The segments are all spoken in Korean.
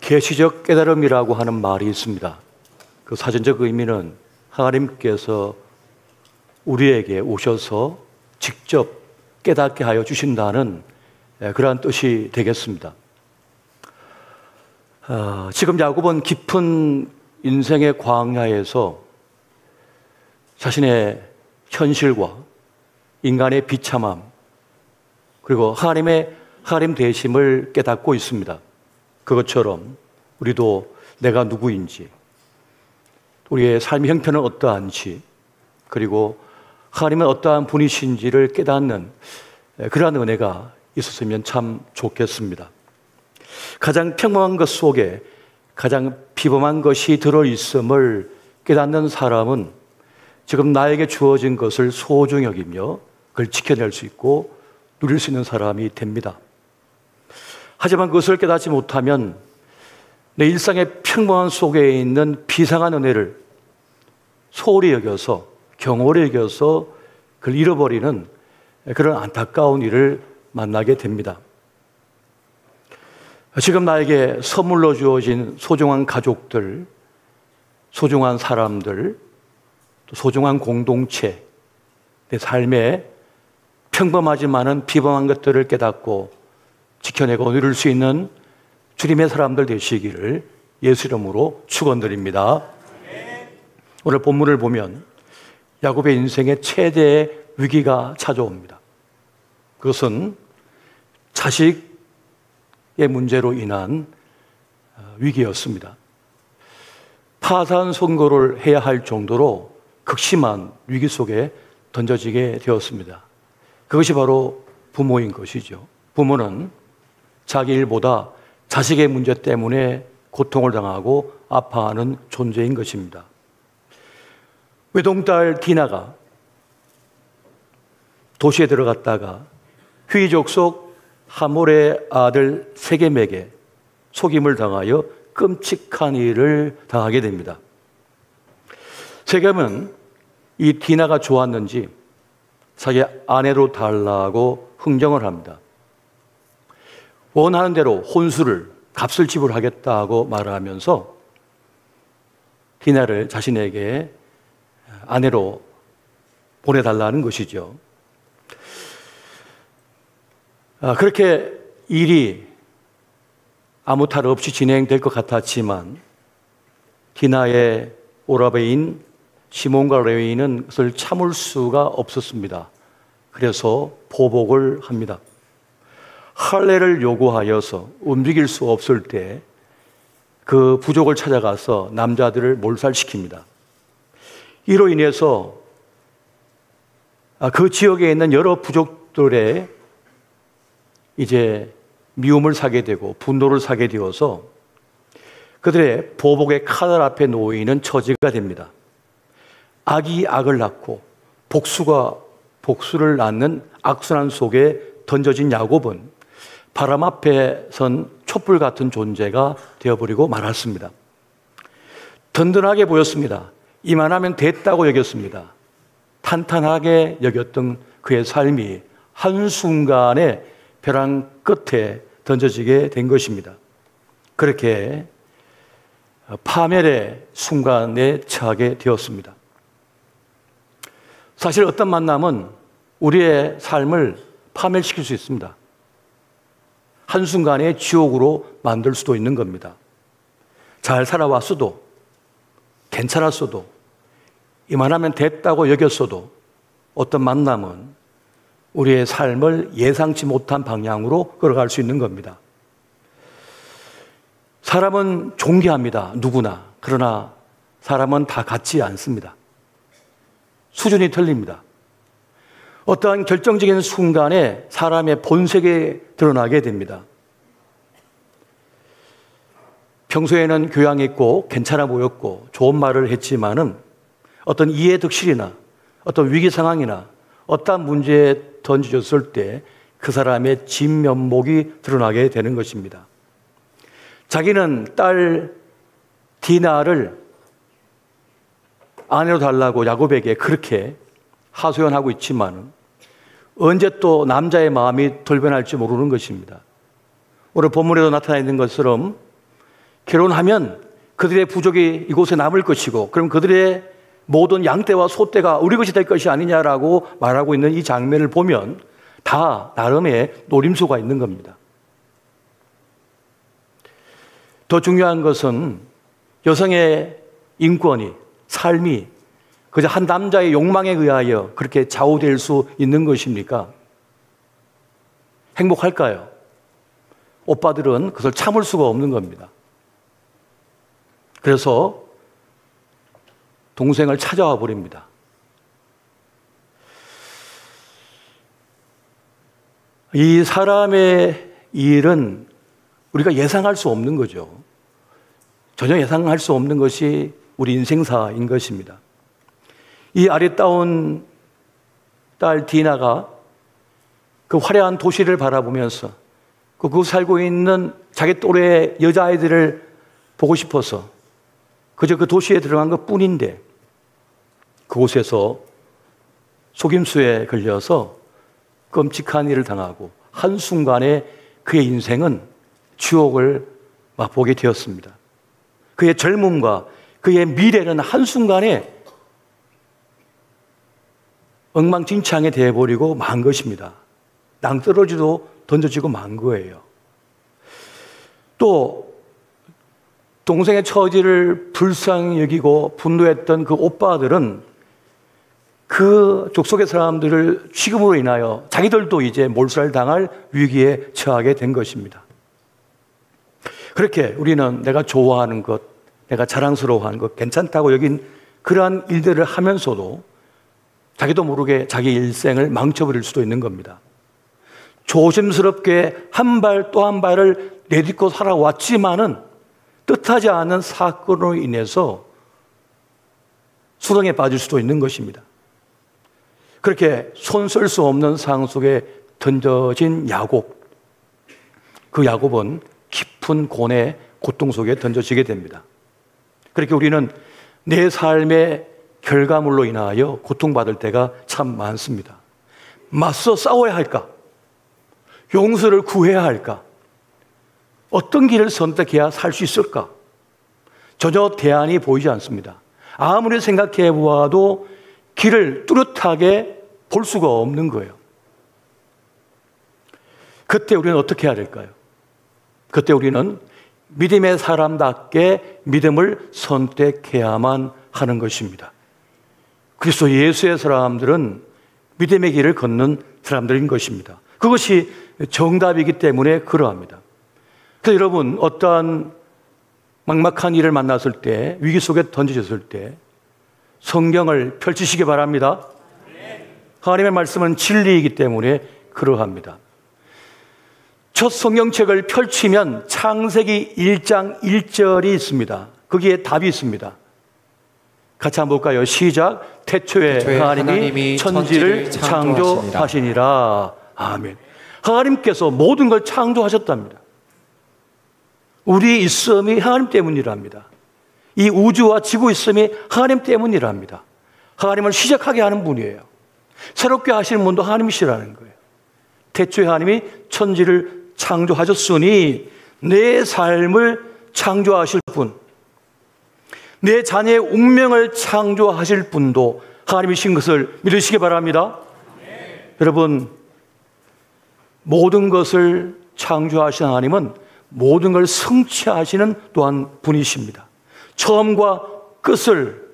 계시적 깨달음이라고 하는 말이 있습니다. 그 사전적 의미는 하나님께서 우리에게 오셔서 직접 깨닫게 하여 주신다는 그러한 뜻이 되겠습니다. 지금 야곱은 깊은 인생의 광야에서 자신의 현실과 인간의 비참함 그리고 하나님 되심을 깨닫고 있습니다. 그것처럼 우리도 내가 누구인지, 우리의 삶의 형편은 어떠한지, 그리고 하나님은 어떠한 분이신지를 깨닫는 그러한 은혜가 있었으면 참 좋겠습니다. 가장 평범한 것 속에 가장 비범한 것이 들어있음을 깨닫는 사람은 지금 나에게 주어진 것을 소중히 여기며 그걸 지켜낼 수 있고 누릴 수 있는 사람이 됩니다. 하지만 그것을 깨닫지 못하면 내 일상의 평범한 속에 있는 비상한 은혜를 소홀히 여겨서 경홀히 여겨서 그걸 잃어버리는 그런 안타까운 일을 만나게 됩니다. 지금 나에게 선물로 주어진 소중한 가족들, 소중한 사람들, 또 소중한 공동체, 내 삶에 평범하지만은 비범한 것들을 깨닫고 지켜내고 누릴 수 있는 주님의 사람들 되시기를 예수 이름으로 축원드립니다. 오늘 본문을 보면 야곱의 인생에 최대의 위기가 찾아옵니다. 그것은 자식의 문제로 인한 위기였습니다. 파산 선고를 해야 할 정도로 극심한 위기 속에 던져지게 되었습니다. 그것이 바로 부모인 것이죠. 부모는 자기 일보다 자식의 문제 때문에 고통을 당하고 아파하는 존재인 것입니다. 외동딸 디나가 도시에 들어갔다가 휘족 속 하몰의 아들 세겜에게 속임을 당하여 끔찍한 일을 당하게 됩니다. 세겜은 이 디나가 좋았는지 자기 아내로 달라고 흥정을 합니다. 원하는 대로 혼수를 값을 지불하겠다고 말하면서 디나를 자신에게 아내로 보내달라는 것이죠. 그렇게 일이 아무 탈 없이 진행될 것 같았지만 디나의 오라버인 시몬과 레위는 그것을 참을 수가 없었습니다. 그래서 보복을 합니다. 할례를 요구하여서 움직일 수 없을 때 그 부족을 찾아가서 남자들을 몰살시킵니다. 이로 인해서 그 지역에 있는 여러 부족들의 이제 미움을 사게 되고 분노를 사게 되어서 그들의 보복의 칼 앞에 놓이는 처지가 됩니다. 악이 악을 낳고 복수가 복수를 낳는 악순환 속에 던져진 야곱은 바람 앞에 선 촛불 같은 존재가 되어버리고 말았습니다. 든든하게 보였습니다. 이만하면 됐다고 여겼습니다. 탄탄하게 여겼던 그의 삶이 한순간에 벼랑 끝에 던져지게 된 것입니다. 그렇게 파멸의 순간에 처하게 되었습니다. 사실 어떤 만남은 우리의 삶을 파멸시킬 수 있습니다. 한순간에 지옥으로 만들 수도 있는 겁니다. 잘 살아왔어도, 괜찮았어도, 이만하면 됐다고 여겼어도 어떤 만남은 우리의 삶을 예상치 못한 방향으로 끌어갈 수 있는 겁니다. 사람은 존귀합니다. 누구나. 그러나 사람은 다 같지 않습니다. 수준이 틀립니다. 어떠한 결정적인 순간에 사람의 본색이 드러나게 됩니다. 평소에는 교양 있고 괜찮아 보였고 좋은 말을 했지만은 어떤 이해 득실이나 어떤 위기 상황이나 어떠한 문제에 던져졌을 때 그 사람의 진면목이 드러나게 되는 것입니다. 자기는 딸 디나를 아내로 달라고 야곱에게 그렇게 하소연하고 있지만 언제 또 남자의 마음이 돌변할지 모르는 것입니다. 오늘 본문에도 나타나 있는 것처럼 결혼하면 그들의 부족이 이곳에 남을 것이고 그럼 그들의 모든 양떼와 소떼가 우리 것이 될 것이 아니냐라고 말하고 있는 이 장면을 보면 다 나름의 노림수가 있는 겁니다. 더 중요한 것은 여성의 인권이, 삶이 그저 한 남자의 욕망에 의하여 그렇게 좌우될 수 있는 것입니까? 행복할까요? 오빠들은 그것을 참을 수가 없는 겁니다. 그래서 동생을 찾아와 버립니다. 이 사람의 일은 우리가 예상할 수 없는 거죠. 전혀 예상할 수 없는 것이 우리 인생사인 것입니다. 이 아리따운 딸 디나가 그 화려한 도시를 바라보면서 그곳 살고 있는 자기 또래의 여자아이들을 보고 싶어서 그저 그 도시에 들어간 것 뿐인데 그곳에서 속임수에 걸려서 끔찍한 일을 당하고 한순간에 그의 인생은 지옥을 맛보게 되었습니다. 그의 젊음과 그의 미래는 한순간에 엉망진창이 되어버리고 만 것입니다. 낭떠러지도 던져지고 만 거예요. 또 동생의 처지를 불쌍히 여기고 분노했던 그 오빠들은 그 족속의 사람들을 죽임으로 인하여 자기들도 이제 몰살 당할 위기에 처하게 된 것입니다. 그렇게 우리는 내가 좋아하는 것, 내가 자랑스러워하는 것, 괜찮다고 여긴 그러한 일들을 하면서도 자기도 모르게 자기 일생을 망쳐버릴 수도 있는 겁니다. 조심스럽게 한 발 또 한 발을 내딛고 살아왔지만은 뜻하지 않은 사건으로 인해서 수렁에 빠질 수도 있는 것입니다. 그렇게 손 쓸 수 없는 상황 속에 던져진 야곱, 그 야곱은 깊은 고뇌, 고통 속에 던져지게 됩니다. 그렇게 우리는 내 삶의 결과물로 인하여 고통받을 때가 참 많습니다. 맞서 싸워야 할까? 용서를 구해야 할까? 어떤 길을 선택해야 살 수 있을까? 전혀 대안이 보이지 않습니다. 아무리 생각해 보아도 길을 뚜렷하게 볼 수가 없는 거예요. 그때 우리는 어떻게 해야 될까요? 그때 우리는 믿음의 사람답게 믿음을 선택해야만 하는 것입니다. 그리스도 예수의 사람들은 믿음의 길을 걷는 사람들인 것입니다. 그것이 정답이기 때문에 그러합니다. 그래서 여러분, 어떠한 막막한 일을 만났을 때, 위기 속에 던져졌을 때 성경을 펼치시기 바랍니다. 하나님의 말씀은 진리이기 때문에 그러합니다. 첫 성경책을 펼치면 창세기 1장 1절이 있습니다. 거기에 답이 있습니다. 같이 한번 볼까요? 시작. 태초에 하나님이 천지를 창조하시니라. 아멘. 하나님께서 모든 걸 창조하셨답니다. 우리 있음이 하나님 때문이랍니다. 이 우주와 지구 있음이 하나님 때문이랍니다. 하나님을 시작하게 하는 분이에요. 새롭게 하시는 분도 하나님이시라는 거예요. 태초에 하나님이 천지를 창조하셨으니 내 삶을 창조하실 분, 내 자녀의 운명을 창조하실 분도 하나님이신 것을 믿으시기 바랍니다. 여러분, 모든 것을 창조하신 하나님은 모든 걸 성취하시는 또한 분이십니다. 처음과 끝을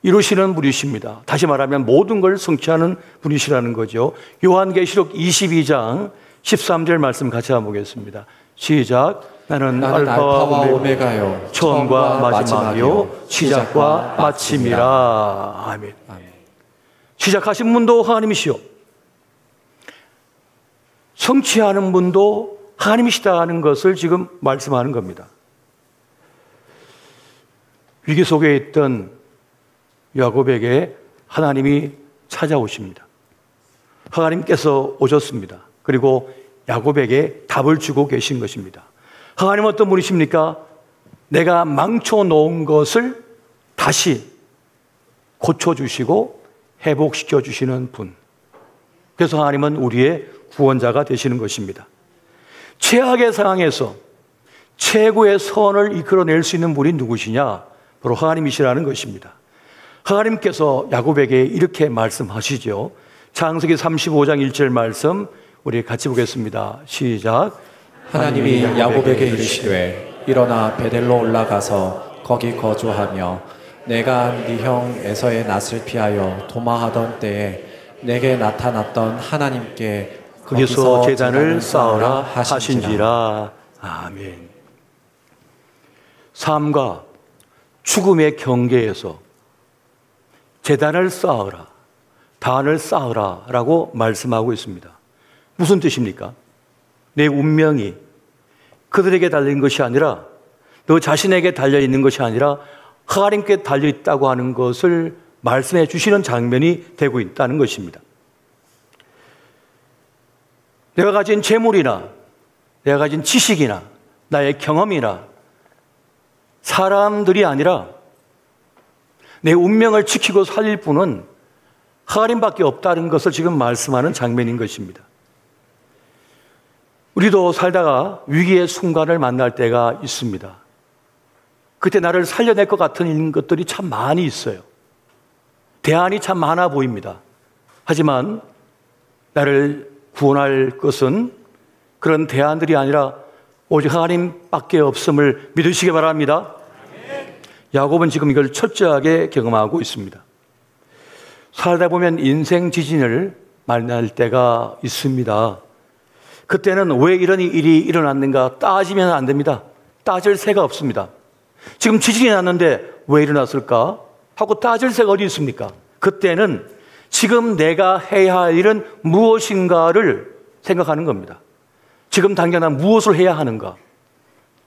이루시는 분이십니다. 다시 말하면 모든 걸 성취하는 분이시라는 거죠. 요한계시록 22장 13절 말씀 같이 한번 보겠습니다. 시작. 나는 알파와 오메가요, 처음과 마지막이요, 시작과 마침이라. 아멘. 시작하신 분도 하나님이시요, 성취하는 분도 하나님이시다는 것을 지금 말씀하는 겁니다. 위기 속에 있던 야곱에게 하나님이 찾아오십니다. 하나님께서 오셨습니다. 그리고 야곱에게 답을 주고 계신 것입니다. 하나님은 어떤 분이십니까? 내가 망쳐놓은 것을 다시 고쳐주시고 회복시켜주시는 분. 그래서 하나님은 우리의 구원자가 되시는 것입니다. 최악의 상황에서, 최고의 선을 이끌어낼 수 있는 분이 누구시냐? 바로 하나님이시라는 것입니다. 하나님께서 야곱에게 이렇게 말씀하시죠. 창세기 35장 1절 말씀 우리 같이 보겠습니다. 시작. 하나님이 야곱에게 이르시되 일어나 베델로 올라가서 거기 거주하며 내가 네 형 에서의 낯을 피하여 도마하던 때에 내게 나타났던 하나님께 거기서 제단을 쌓으라 하신지라. 아멘. 삶과 죽음의 경계에서 제단을 쌓으라, 단을 쌓으라 라고 말씀하고 있습니다. 무슨 뜻입니까? 내 운명이 그들에게 달린 것이 아니라 너 자신에게 달려있는 것이 아니라 하나님께 달려있다고 하는 것을 말씀해 주시는 장면이 되고 있다는 것입니다. 내가 가진 재물이나 내가 가진 지식이나 나의 경험이나 사람들이 아니라 내 운명을 지키고 살릴 분은 하나님밖에 없다는 것을 지금 말씀하는 장면인 것입니다. 우리도 살다가 위기의 순간을 만날 때가 있습니다. 그때 나를 살려낼 것 같은 것들이 참 많이 있어요. 대안이 참 많아 보입니다. 하지만 나를 구원할 것은 그런 대안들이 아니라 오직 하나님밖에 없음을 믿으시기 바랍니다. 야곱은 지금 이걸 철저하게 경험하고 있습니다. 살다 보면 인생 지진을 만날 때가 있습니다. 그때는 왜 이런 일이 일어났는가 따지면 안 됩니다. 따질 새가 없습니다. 지금 지진이 났는데 왜 일어났을까 하고 따질 새가 어디 있습니까? 그때는 지금 내가 해야 할 일은 무엇인가를 생각하는 겁니다. 지금 당장 난 무엇을 해야 하는가?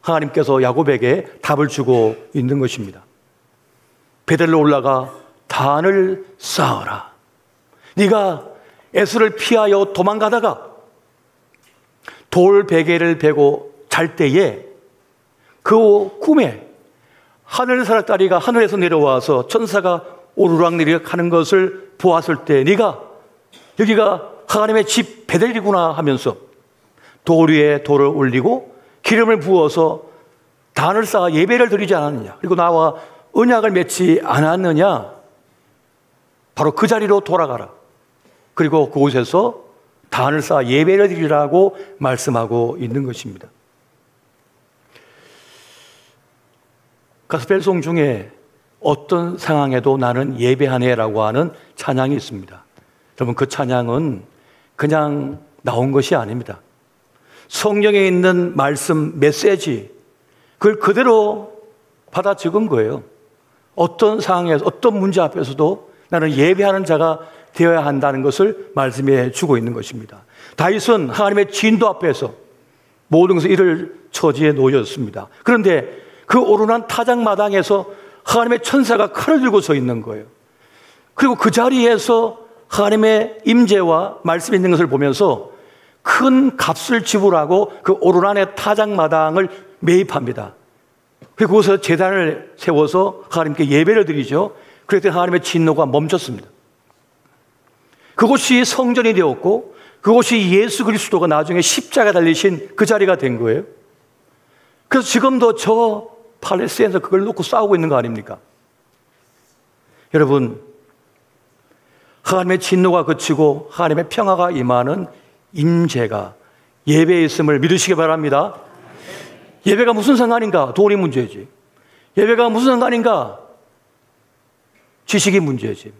하나님께서 야곱에게 답을 주고 있는 것입니다. 베델로 올라가 단을 쌓아라. 네가 에서를 피하여 도망가다가 돌 베개를 베고 잘 때에 그 꿈에 하늘사락다리가 하늘에서 내려와서 천사가 오르락내리락 하는 것을 보았을 때 네가 여기가 하나님의 집 베델이구나 하면서 돌 위에 돌을 올리고 기름을 부어서 단을 쌓아 예배를 드리지 않았느냐, 그리고 나와 언약을 맺지 않았느냐, 바로 그 자리로 돌아가라. 그리고 그곳에서 단을 쌓아 예배를 드리라고 말씀하고 있는 것입니다. 가스펠송 중에 어떤 상황에도 나는 예배하네라고 하는 찬양이 있습니다. 여러분, 그 찬양은 그냥 나온 것이 아닙니다. 성경에 있는 말씀, 메시지, 그걸 그대로 받아 적은 거예요. 어떤 상황에서, 어떤 문제 앞에서도 나는 예배하는 자가 되어야 한다는 것을 말씀해 주고 있는 것입니다. 다윗은 하나님의 진도 앞에서 모든 것을 이를 처지에 놓여졌습니다. 그런데 그 오르난 타작마당에서 하나님의 천사가 칼을 들고 서 있는 거예요. 그리고 그 자리에서 하나님의 임재와 말씀이 있는 것을 보면서 큰 값을 지불하고 그 오르난의 타작마당을 매입합니다. 그리고 그곳에서 제단을 세워서 하나님께 예배를 드리죠. 그랬더니 하나님의 진노가 멈췄습니다. 그곳이 성전이 되었고 그곳이 예수 그리스도가 나중에 십자가에 달리신 그 자리가 된 거예요. 그래서 지금도 저 팔레스타인에서 그걸 놓고 싸우고 있는 거 아닙니까? 여러분, 하나님의 진노가 그치고 하나님의 평화가 임하는 임재가 예배에 있음을 믿으시기 바랍니다. 예배가 무슨 상관인가? 돈이 문제지. 예배가 무슨 상관인가? 지식이 문제지.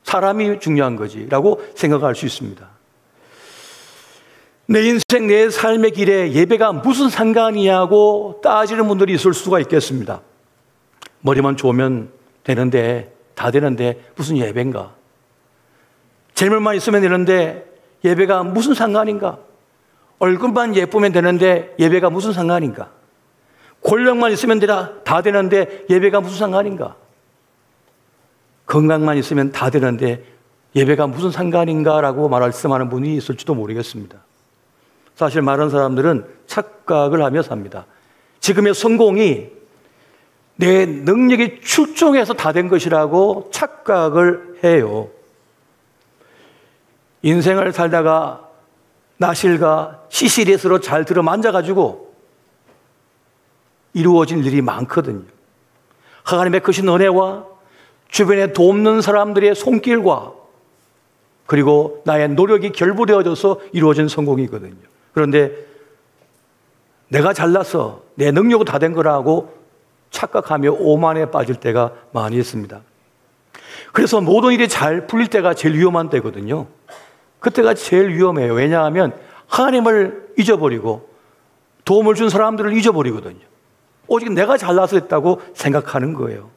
사람이 중요한 거지 라고 생각할 수 있습니다. 내 인생, 내 삶의 길에 예배가 무슨 상관이냐고 따지는 분들이 있을 수가 있겠습니다. 머리만 좋으면 되는데, 다 되는데 무슨 예배인가? 재물만 있으면 되는데 예배가 무슨 상관인가? 얼굴만 예쁘면 되는데 예배가 무슨 상관인가? 권력만 있으면 다 되는데 예배가 무슨 상관인가? 건강만 있으면 다 되는데 예배가 무슨 상관인가라고 말씀하는 분이 있을지도 모르겠습니다. 사실 많은 사람들은 착각을 하며 삽니다. 지금의 성공이 내 능력이 출중해서 다 된 것이라고 착각을 해요. 인생을 살다가 나실과 시시리스로 잘 들어만져가지고 이루어진 일이 많거든요. 하나님의 크신 은혜와 주변에 돕는 사람들의 손길과 그리고 나의 노력이 결부되어져서 이루어진 성공이거든요. 그런데 내가 잘나서 내 능력으로 다 된 거라고 착각하며 오만에 빠질 때가 많이 있습니다. 그래서 모든 일이 잘 풀릴 때가 제일 위험한 때거든요. 그때가 제일 위험해요. 왜냐하면 하나님을 잊어버리고 도움을 준 사람들을 잊어버리거든요. 오직 내가 잘나서 했다고 생각하는 거예요.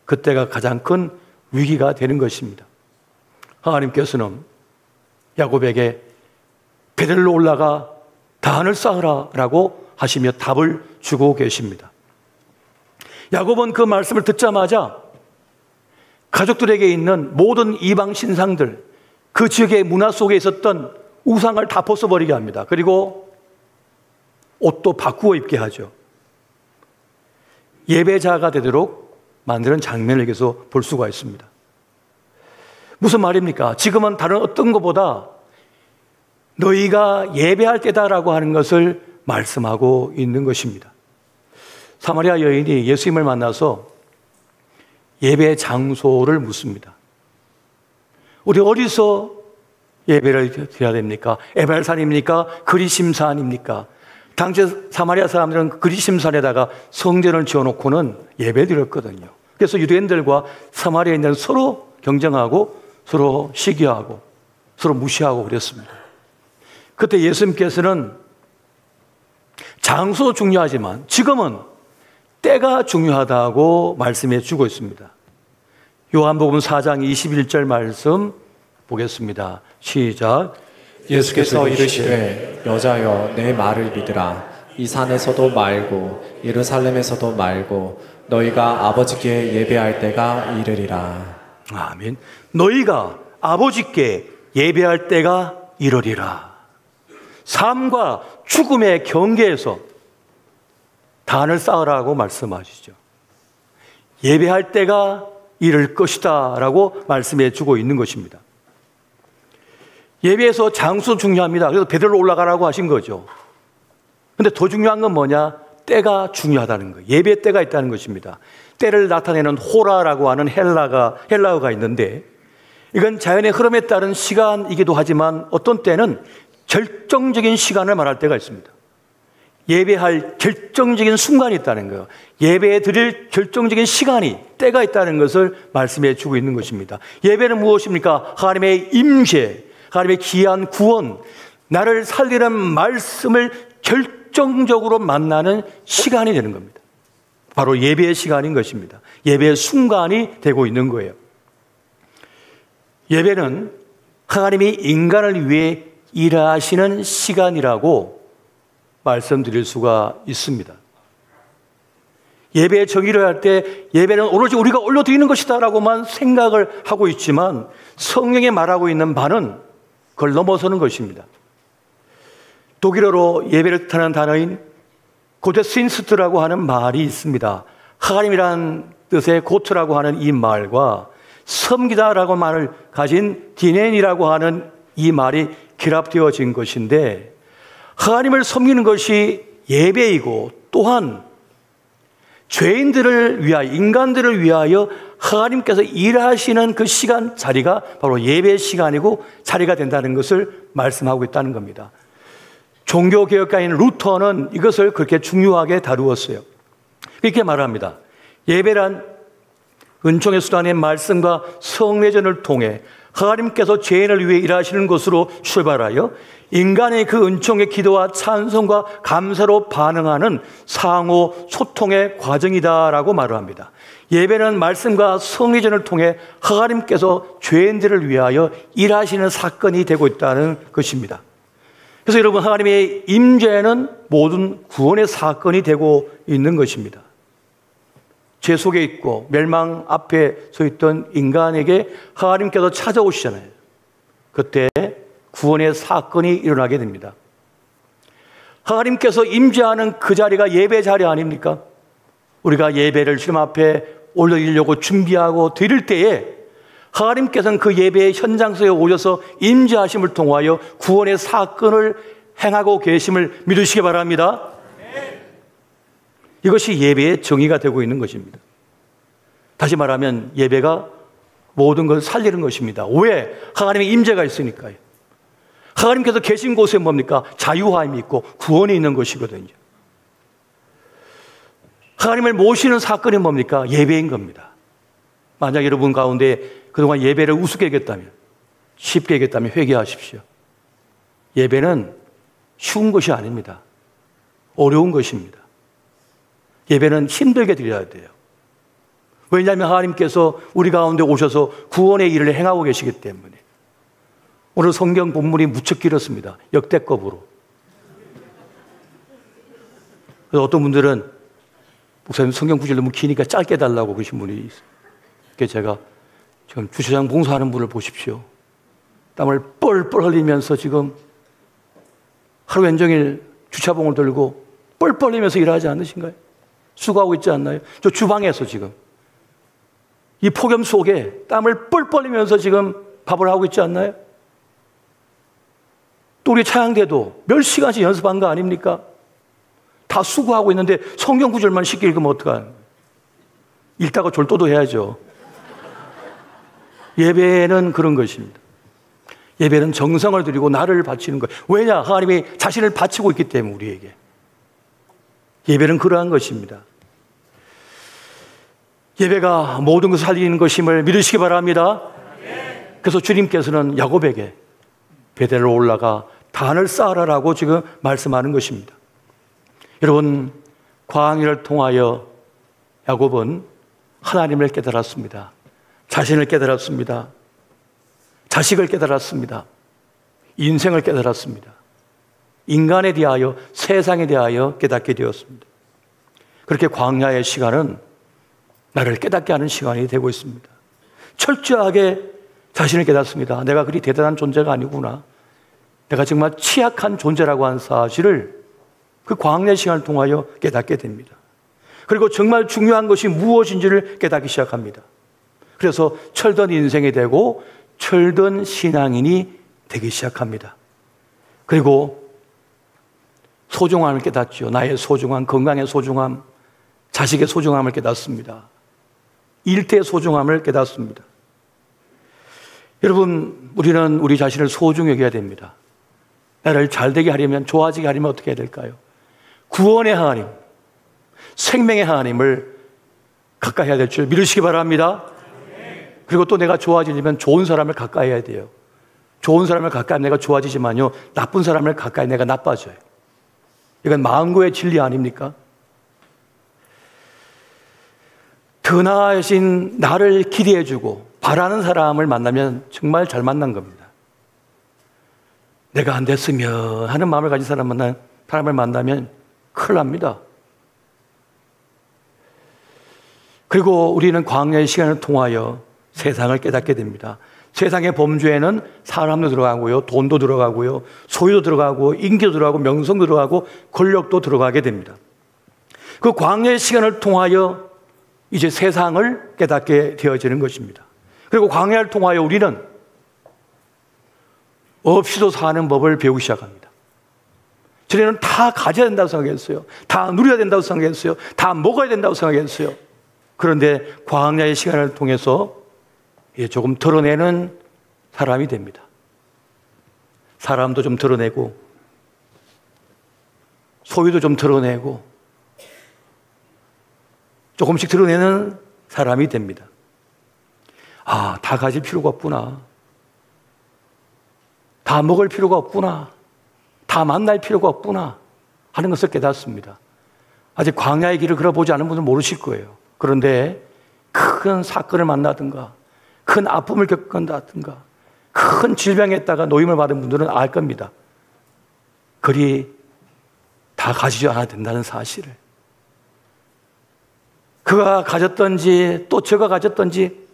그때가 가장 큰 위기가 되는 것입니다. 하나님께서는 야곱에게 베델로 올라가 단을 쌓으라 라고 하시며 답을 주고 계십니다. 야곱은 그 말씀을 듣자마자 가족들에게 있는 모든 이방 신상들, 그 지역의 문화 속에 있었던 우상을 다 벗어버리게 합니다. 그리고 옷도 바꾸어 입게 하죠. 예배자가 되도록 만드는 장면을 여기서 볼 수가 있습니다. 무슨 말입니까? 지금은 다른 어떤 것보다 너희가 예배할 때다라고 하는 것을 말씀하고 있는 것입니다. 사마리아 여인이 예수님을 만나서 예배 장소를 묻습니다. 우리 어디서 예배를 드려야 됩니까? 에발산입니까? 그리심산입니까? 당시 사마리아 사람들은 그리심산에다가 성전을 지어놓고는 예배 드렸거든요. 그래서 유대인들과 사마리아인들은 서로 경쟁하고 서로 시기하고 서로 무시하고 그랬습니다. 그때 예수님께서는 장소 중요하지만 지금은 때가 중요하다고 말씀해 주고 있습니다. 요한복음 4장 21절 말씀 보겠습니다. 시작. 예수께서 이르시되 여자여 내 말을 믿으라. 이 산에서도 말고 예루살렘에서도 말고 너희가 아버지께 예배할 때가 이르리라. 아멘. 너희가 아버지께 예배할 때가 이르리라. 삶과 죽음의 경계에서 단을 쌓으라고 말씀하시죠. 예배할 때가 이를 것이다 라고 말씀해 주고 있는 것입니다. 예배에서 장소 중요합니다. 그래서 베델로 올라가라고 하신 거죠. 근데 더 중요한 건 뭐냐? 때가 중요하다는 거예요. 예배 때가 있다는 것입니다. 때를 나타내는 호라라고 하는 헬라어가 있는데 이건 자연의 흐름에 따른 시간이기도 하지만 어떤 때는 결정적인 시간을 말할 때가 있습니다. 예배할 결정적인 순간이 있다는 거예요. 예배에 드릴 결정적인 시간이, 때가 있다는 것을 말씀해 주고 있는 것입니다. 예배는 무엇입니까? 하나님의 임재, 하나님의 귀한 구원, 나를 살리는 말씀을 결정적으로 만나는 시간이 되는 겁니다. 바로 예배의 시간인 것입니다. 예배의 순간이 되고 있는 거예요. 예배는 하나님이 인간을 위해 일하시는 시간이라고 말씀드릴 수가 있습니다. 예배의 정의를 할 때 예배는 오로지 우리가 올려드리는 것이다 라고만 생각을 하고 있지만 성경에 말하고 있는 바는 그걸 넘어서는 것입니다. 독일어로 예배를 뜻하는 단어인 고데스인스트라고 하는 말이 있습니다. 하나님이라는 뜻의 고트라고 하는 이 말과 섬기다라고 말을 가진 디넨이라고 하는 이 말이 결합되어진 것인데 하나님을 섬기는 것이 예배이고 또한 죄인들을 위하여, 인간들을 위하여 하나님께서 일하시는 그 시간, 자리가 바로 예배의 시간이고 자리가 된다는 것을 말씀하고 있다는 겁니다. 종교개혁가인 루터는 이것을 그렇게 중요하게 다루었어요. 이렇게 말합니다. 예배란 은총의 수단의 말씀과 성례전을 통해 하나님께서 죄인을 위해 일하시는 것으로 출발하여 인간의 그 은총의 기도와 찬송과 감사로 반응하는 상호 소통의 과정이다라고 말을 합니다. 예배는 말씀과 성례전을 통해 하나님께서 죄인들을 위하여 일하시는 사건이 되고 있다는 것입니다. 그래서 여러분, 하나님의 임재는 모든 구원의 사건이 되고 있는 것입니다. 죄 속에 있고 멸망 앞에 서 있던 인간에게 하나님께서 찾아오시잖아요. 그때 구원의 사건이 일어나게 됩니다. 하나님께서 임재하는 그 자리가 예배 자리 아닙니까? 우리가 예배를 주님 앞에 올려드리려고 준비하고 드릴 때에 하나님께서는 그 예배의 현장소에 오셔서 임재하심을 통하여 구원의 사건을 행하고 계심을 믿으시기 바랍니다. 이것이 예배의 정의가 되고 있는 것입니다. 다시 말하면 예배가 모든 것을 살리는 것입니다. 왜? 하나님의 임재가 있으니까요. 하나님께서 계신 곳에 뭡니까? 자유함이 있고 구원이 있는 것이거든요. 하나님을 모시는 사건이 뭡니까? 예배인 겁니다. 만약 여러분 가운데 그동안 예배를 우습게 여겼다면, 쉽게 여겼다면 회개하십시오. 예배는 쉬운 것이 아닙니다. 어려운 것입니다. 예배는 힘들게 드려야 돼요. 왜냐하면 하나님께서 우리 가운데 오셔서 구원의 일을 행하고 계시기 때문에. 오늘 성경 본문이 무척 길었습니다. 역대급으로. 그래서 어떤 분들은 목사님 성경 구절 너무 기니까 짧게 달라고 그러신 분이 있어요. 그래서 제가 지금 주차장 봉사하는 분을 보십시오. 땀을 뻘뻘 흘리면서 지금 하루 온종일 주차봉을 들고 뻘뻘 흘리면서 일하지 않으신가요? 수고하고 있지 않나요? 저 주방에서 지금 이 폭염 속에 땀을 뻘뻘 흘리면서 지금 밥을 하고 있지 않나요? 또 우리 차양대도 몇 시간씩 연습한 거 아닙니까? 다 수고하고 있는데 성경 구절만 쉽게 읽으면 어떡하나? 읽다가 졸도도 해야죠. 예배는 그런 것입니다. 예배는 정성을 들이고 나를 바치는 거예요. 왜냐? 하나님이 자신을 바치고 있기 때문에 우리에게. 예배는 그러한 것입니다. 예배가 모든 것을 살리는 것임을 믿으시기 바랍니다. 그래서 주님께서는 야곱에게 베델로 올라가 단을 쌓으라고 지금 말씀하는 것입니다. 여러분, 광야를 통하여 야곱은 하나님을 깨달았습니다. 자신을 깨달았습니다. 자식을 깨달았습니다. 인생을 깨달았습니다. 인간에 대하여, 세상에 대하여 깨닫게 되었습니다. 그렇게 광야의 시간은 나를 깨닫게 하는 시간이 되고 있습니다. 철저하게 자신을 깨닫습니다. 내가 그리 대단한 존재가 아니구나. 내가 정말 취약한 존재라고 하는 사실을 그 광야의 시간을 통하여 깨닫게 됩니다. 그리고 정말 중요한 것이 무엇인지를 깨닫기 시작합니다. 그래서 철든 인생이 되고 철든 신앙인이 되기 시작합니다. 그리고 소중함을 깨닫죠. 나의 소중함, 건강의 소중함, 자식의 소중함을 깨닫습니다. 일터의 소중함을 깨닫습니다. 여러분, 우리는 우리 자신을 소중히 여겨야 됩니다. 나를 잘되게 하려면, 좋아지게 하려면 어떻게 해야 될까요? 구원의 하나님, 생명의 하나님을 가까이 해야 될 줄 믿으시기 바랍니다. 그리고 또 내가 좋아지려면 좋은 사람을 가까이 해야 돼요. 좋은 사람을 가까이 하면 내가 좋아지지만요, 나쁜 사람을 가까이 내가 나빠져요. 이건 만고의 진리 아닙니까? 더 나아진 나를 기대해주고 바라는 사람을 만나면 정말 잘 만난 겁니다. 내가 안 됐으면 하는 마음을 가진 사람을 만나면 큰일 납니다. 그리고 우리는 광야의 시간을 통하여 세상을 깨닫게 됩니다. 세상의 범죄에는 사람도 들어가고요, 돈도 들어가고요, 소유도 들어가고, 인기도 들어가고, 명성도 들어가고, 권력도 들어가게 됩니다. 그 광야의 시간을 통하여 이제 세상을 깨닫게 되어지는 것입니다. 그리고 광야를 통하여 우리는 없이도 사는 법을 배우기 시작합니다. 전에는 다 가져야 된다고 생각했어요. 다 누려야 된다고 생각했어요. 다 먹어야 된다고 생각했어요. 그런데 광야의 시간을 통해서 조금 드러내는 사람이 됩니다. 사람도 좀 드러내고, 소유도 좀 드러내고, 조금씩 드러내는 사람이 됩니다. 아, 다 가질 필요가 없구나. 다 먹을 필요가 없구나. 다 만날 필요가 없구나 하는 것을 깨닫습니다. 아직 광야의 길을 걸어보지 않은 분들은 모르실 거예요. 그런데 큰 사건을 만나든가, 큰 아픔을 겪는다든가, 큰 질병에 있다가 노임을 받은 분들은 알 겁니다. 그리 다 가지지 않아도 된다는 사실을. 그가 가졌던지 또 저가 가졌던지,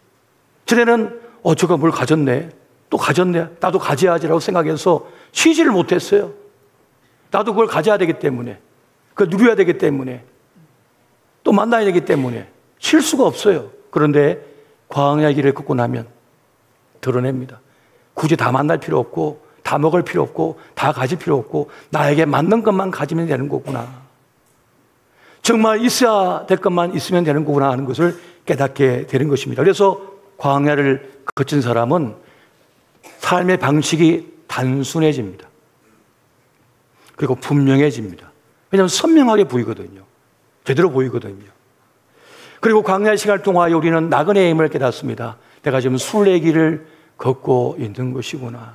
전에는 저가 뭘 가졌네, 또 가졌네, 나도 가져야지라고 생각해서 쉬지를 못했어요. 나도 그걸 가져야 되기 때문에, 그걸 누려야 되기 때문에, 또 만나야 되기 때문에 쉴 수가 없어요. 그런데 광야의 길을 걷고 나면 드러냅니다. 굳이 다 만날 필요 없고, 다 먹을 필요 없고, 다 가질 필요 없고, 나에게 맞는 것만 가지면 되는 거구나. 정말 있어야 될 것만 있으면 되는 거구나 하는 것을 깨닫게 되는 것입니다. 그래서 광야를 거친 사람은 삶의 방식이 단순해집니다. 그리고 분명해집니다. 왜냐하면 선명하게 보이거든요. 제대로 보이거든요. 그리고 광야의 시간을 통하여 우리는 나그네의 힘을 깨닫습니다. 내가 지금 순례의 길을 걷고 있는 것이구나.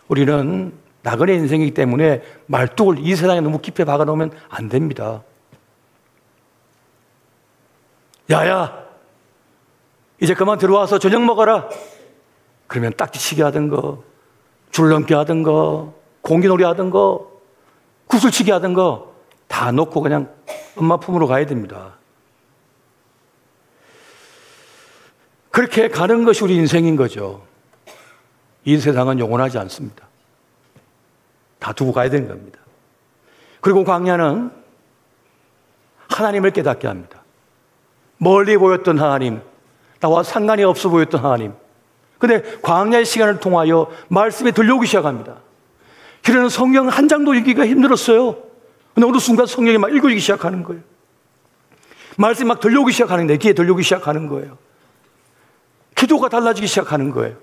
우리는 나그네 인생이기 때문에 말뚝을 이 세상에 너무 깊이 박아놓으면 안 됩니다. 야야, 이제 그만 들어와서 저녁 먹어라. 그러면 딱지치기 하든가, 줄넘기 하든가, 공기놀이 하든가, 구슬치기 하든가 다 놓고 그냥 엄마 품으로 가야 됩니다. 그렇게 가는 것이 우리 인생인 거죠. 이 세상은 영원하지 않습니다. 다 두고 가야 되는 겁니다. 그리고 광야는 하나님을 깨닫게 합니다. 멀리 보였던 하나님, 나와 상관이 없어 보였던 하나님. 근데 광야의 시간을 통하여 말씀이 들려오기 시작합니다. 그래는 성경 한 장도 읽기가 힘들었어요. 근데 어느 순간 성경이 막 읽어지기 시작하는 거예요. 말씀이 막 들려오기 시작하는 거예요. 내 귀에 들려오기 시작하는 거예요. 기도가 달라지기 시작하는 거예요.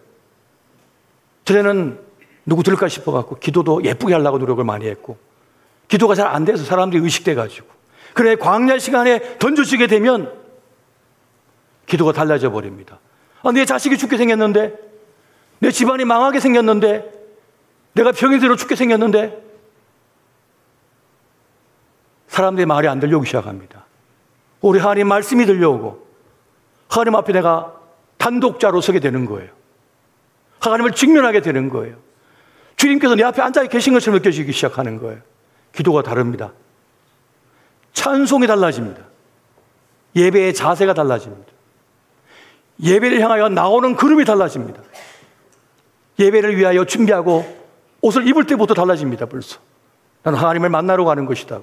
전에는 누구 들을까 싶어갖고 기도도 예쁘게 하려고 노력을 많이 했고, 기도가 잘 안 돼서 사람들이 의식돼가지고, 그래 광야 시간에 던져지게 되면 기도가 달라져 버립니다. 내 자식이 죽게 생겼는데, 내 집안이 망하게 생겼는데, 내가 병이 들어 죽게 생겼는데, 사람들의 말이 안 들려오기 시작합니다. 우리 하나님 말씀이 들려오고 하나님 앞에 내가 단독자로 서게 되는 거예요. 하나님을 직면하게 되는 거예요. 주님께서 내 앞에 앉아 계신 것처럼 느껴지기 시작하는 거예요. 기도가 다릅니다. 찬송이 달라집니다. 예배의 자세가 달라집니다. 예배를 향하여 나오는 걸음이 달라집니다. 예배를 위하여 준비하고 옷을 입을 때부터 달라집니다. 벌써 나는 하나님을 만나러 가는 것이다,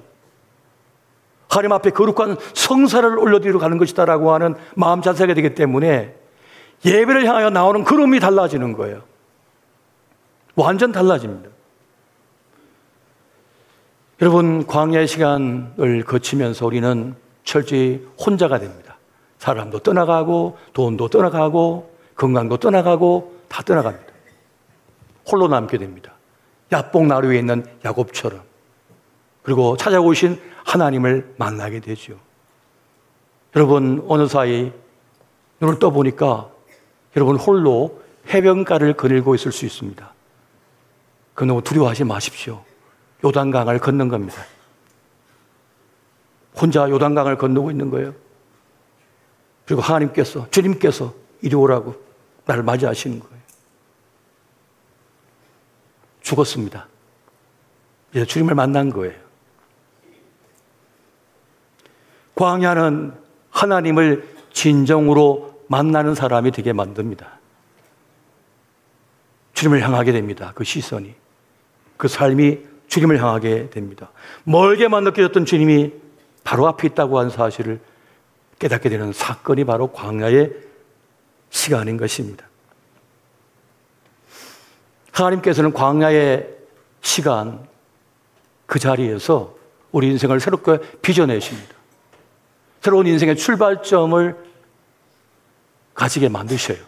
하나님 앞에 거룩한 성사를 올려드리러 가는 것이다 라고 하는 마음 자세가 되기 때문에 예배를 향하여 나오는 걸음이 달라지는 거예요. 완전 달라집니다. 여러분, 광야의 시간을 거치면서 우리는 철저히 혼자가 됩니다. 사람도 떠나가고 돈도 떠나가고 건강도 떠나가고 다 떠나갑니다. 홀로 남게 됩니다. 야복나루에 있는 야곱처럼. 그리고 찾아오신 하나님을 만나게 되죠. 여러분, 어느 사이 눈을 떠보니까 여러분 홀로 해변가를 거닐고 있을 수 있습니다. 그 너무 두려워하지 마십시오. 요단강을 걷는 겁니다. 혼자 요단강을 건너고 있는 거예요. 그리고 하나님께서, 주님께서 이리 오라고 나를 맞이하시는 거예요. 죽었습니다. 이제 주님을 만난 거예요. 광야는 하나님을 진정으로 만나는 사람이 되게 만듭니다. 주님을 향하게 됩니다. 그 시선이, 그 삶이 주님을 향하게 됩니다. 멀게만 느껴졌던 주님이 바로 앞에 있다고 하는 사실을 깨닫게 되는 사건이 바로 광야의 시간인 것입니다. 하나님께서는 광야의 시간, 그 자리에서 우리 인생을 새롭게 빚어내십니다. 새로운 인생의 출발점을 가지게 만드셔요.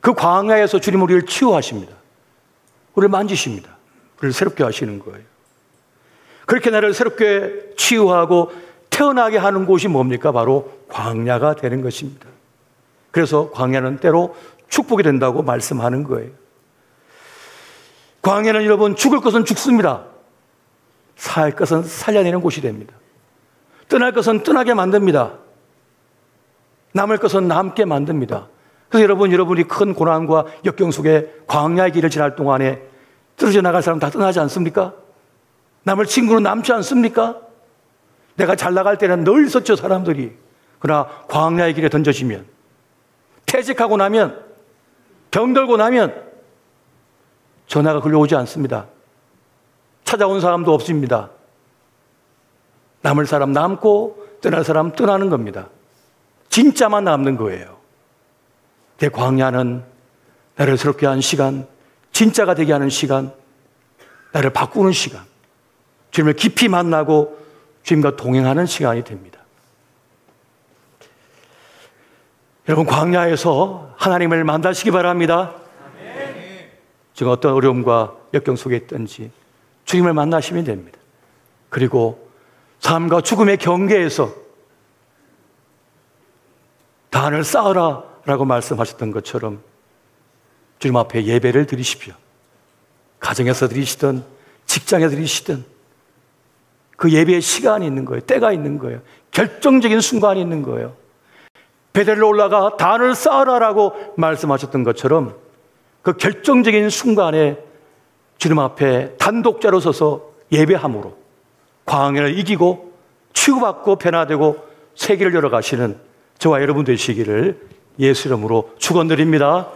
그 광야에서 주님 우리를 치유하십니다. 우리를 만지십니다. 우리를 새롭게 하시는 거예요. 그렇게 나를 새롭게 치유하고 태어나게 하는 곳이 뭡니까? 바로 광야가 되는 것입니다. 그래서 광야는 때로 축복이 된다고 말씀하는 거예요. 광야는 여러분 죽을 것은 죽습니다. 살 것은 살려내는 곳이 됩니다. 떠날 것은 떠나게 만듭니다. 남을 것은 남게 만듭니다. 그래서 여러분이 큰 고난과 역경 속에 광야의 길을 지날 동안에 떨어져 나갈 사람 다 떠나지 않습니까? 남을 친구로 남지 않습니까? 내가 잘 나갈 때는 늘 있었죠, 사람들이. 그러나 광야의 길에 던져지면, 퇴직하고 나면, 병들고 나면 전화가 걸려오지 않습니다. 찾아온 사람도 없습니다. 남을 사람 남고 떠날 사람 떠나는 겁니다. 진짜만 남는 거예요. 내 광야는 나를 새롭게 하는 시간, 진짜가 되게 하는 시간, 나를 바꾸는 시간, 주님을 깊이 만나고 주님과 동행하는 시간이 됩니다. 여러분, 광야에서 하나님을 만나시기 바랍니다. 지금 어떤 어려움과 역경 속에 있든지 주님을 만나시면 됩니다. 그리고 삶과 죽음의 경계에서 단을 쌓으라 라고 말씀하셨던 것처럼 주님 앞에 예배를 드리십시오. 가정에서 드리시든 직장에 드리시든 그 예배의 시간이 있는 거예요. 때가 있는 거예요. 결정적인 순간이 있는 거예요. 베델로 올라가 단을 쌓으라라고 말씀하셨던 것처럼 그 결정적인 순간에 주님 앞에 단독자로 서서 예배함으로 광야를 이기고 치유받고 변화되고 세계를 열어가시는 저와 여러분 되시기를 예수 이름으로 축원드립니다.